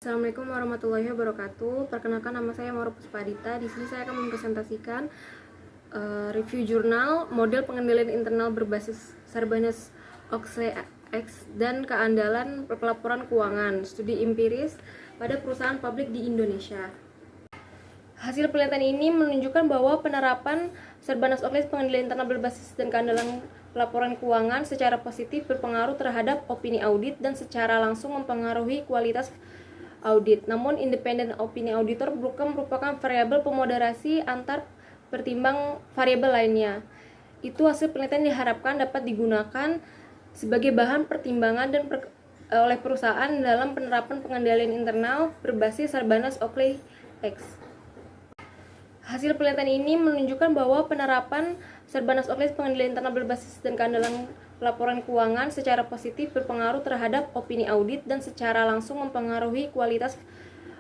Assalamualaikum warahmatullahi wabarakatuh. Perkenalkan, nama saya Maura Puspadita. Di sini saya akan mempresentasikan review jurnal model pengendalian internal berbasis Sarbanes Oxley X dan keandalan pelaporan keuangan studi empiris pada perusahaan publik di Indonesia. Hasil penelitian ini menunjukkan bahwa penerapan Sarbanes Oxley pengendalian internal berbasis dan keandalan pelaporan keuangan secara positif berpengaruh terhadap opini audit dan secara langsung mempengaruhi kualitas audit. Namun, independen opini auditor bukan merupakan variabel pemoderasi antar pertimbang variabel lainnya. Itu hasil penelitian diharapkan dapat digunakan sebagai bahan pertimbangan dan oleh perusahaan dalam penerapan pengendalian internal berbasis Sarbanes Oxley X. Hasil penelitian ini menunjukkan bahwa penerapan Sarbanes Oxley pengendalian internal berbasis dan keandalan pelaporan keuangan secara positif berpengaruh terhadap opini audit dan secara langsung mempengaruhi kualitas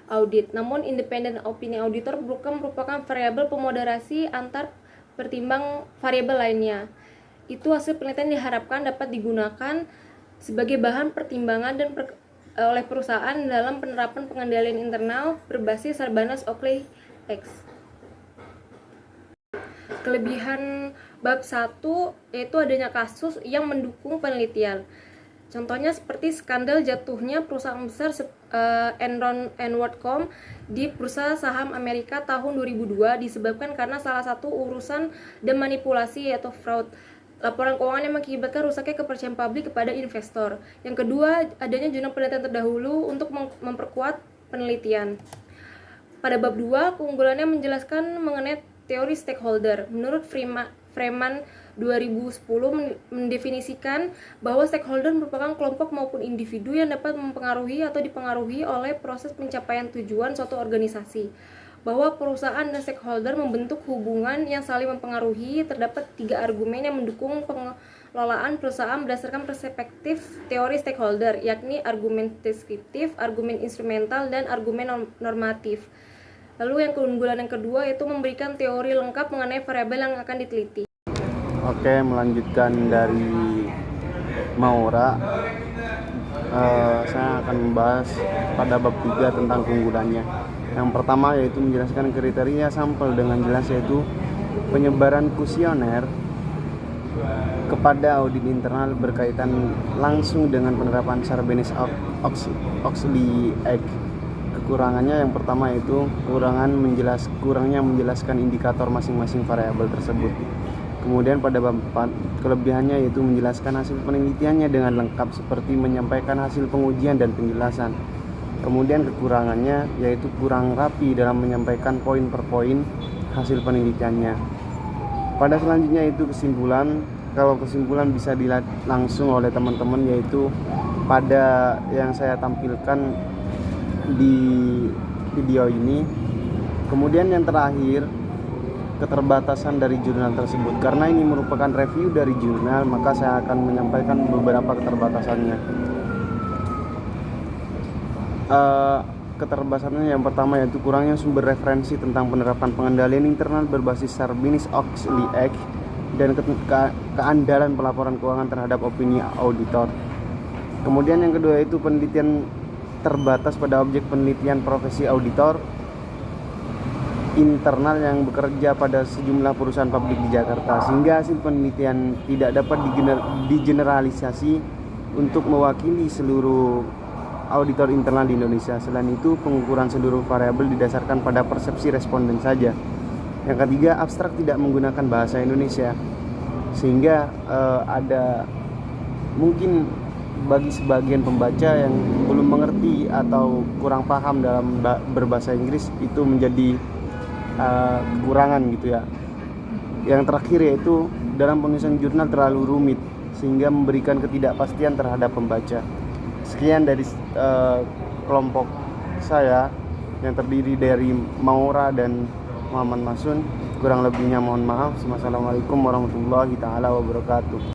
audit. Namun, independen opini auditor bukan merupakan variabel pemoderasi antar pertimbang variabel lainnya. Itu hasil penelitian diharapkan dapat digunakan sebagai bahan pertimbangan dan oleh perusahaan dalam penerapan pengendalian internal berbasis Sarbanes Oxley X. Kelebihan bab 1 yaitu adanya kasus yang mendukung penelitian. Contohnya seperti skandal jatuhnya perusahaan besar Enron and WorldCom di bursa saham Amerika tahun 2002 disebabkan karena salah satu urusan dan manipulasi yaitu fraud laporan keuangan yang mengakibatkan rusaknya kepercayaan publik kepada investor. Yang kedua, adanya jurnal penelitian terdahulu untuk memperkuat penelitian. Pada bab 2, keunggulannya menjelaskan mengenai teori stakeholder. Menurut Freeman 2010 mendefinisikan bahwa stakeholder merupakan kelompok maupun individu yang dapat mempengaruhi atau dipengaruhi oleh proses pencapaian tujuan suatu organisasi. Bahwa perusahaan dan stakeholder membentuk hubungan yang saling mempengaruhi. Terdapat 3 argumen yang mendukung pengelolaan perusahaan berdasarkan perspektif teori stakeholder, yakni argumen deskriptif, argumen instrumental, dan argumen normatif. Lalu yang keunggulan yang kedua yaitu memberikan teori lengkap mengenai variabel yang akan diteliti. Oke, melanjutkan dari Maura, saya akan membahas pada bab 3 tentang keunggulannya. Yang pertama yaitu menjelaskan kriteria sampel dengan jelas, yaitu penyebaran kuesioner kepada audit internal berkaitan langsung dengan penerapan Sarbanes Oxley Act. Kekurangannya yang pertama yaitu kurangnya menjelaskan indikator masing-masing variabel tersebut. Kemudian pada bab 4, kelebihannya yaitu menjelaskan hasil penelitiannya dengan lengkap seperti menyampaikan hasil pengujian dan penjelasan. Kemudian kekurangannya yaitu kurang rapi dalam menyampaikan poin per poin hasil penelitiannya. Pada selanjutnya itu kesimpulan. Kalau kesimpulan bisa dilihat langsung oleh teman-teman, yaitu pada yang saya tampilkan di video ini. Kemudian yang terakhir, keterbatasan dari jurnal tersebut. Karena ini merupakan review dari jurnal, maka saya akan menyampaikan beberapa keterbatasannya. Keterbatasannya yang pertama yaitu kurangnya sumber referensi tentang penerapan pengendalian internal berbasis Sarbanes Oxley Act dan keandalan pelaporan keuangan terhadap opini auditor. Kemudian yang kedua yaitu penelitian terbatas pada objek penelitian profesi auditor internal yang bekerja pada sejumlah perusahaan publik di Jakarta, sehingga hasil penelitian tidak dapat digeneralisasi untuk mewakili seluruh auditor internal di Indonesia. Selain itu, pengukuran seluruh variabel didasarkan pada persepsi responden saja. Yang ketiga, abstrak tidak menggunakan bahasa Indonesia, sehingga ada mungkin bagi sebagian pembaca yang belum mengerti atau kurang paham dalam berbahasa Inggris, itu menjadi kekurangan gitu ya. Yang terakhir yaitu dalam penulisan jurnal terlalu rumit sehingga memberikan ketidakpastian terhadap pembaca. Sekian dari kelompok saya yang terdiri dari Maura dan Muhammad Masun. Kurang lebihnya mohon maaf. Wassalamualaikum warahmatullahi taala wabarakatuh.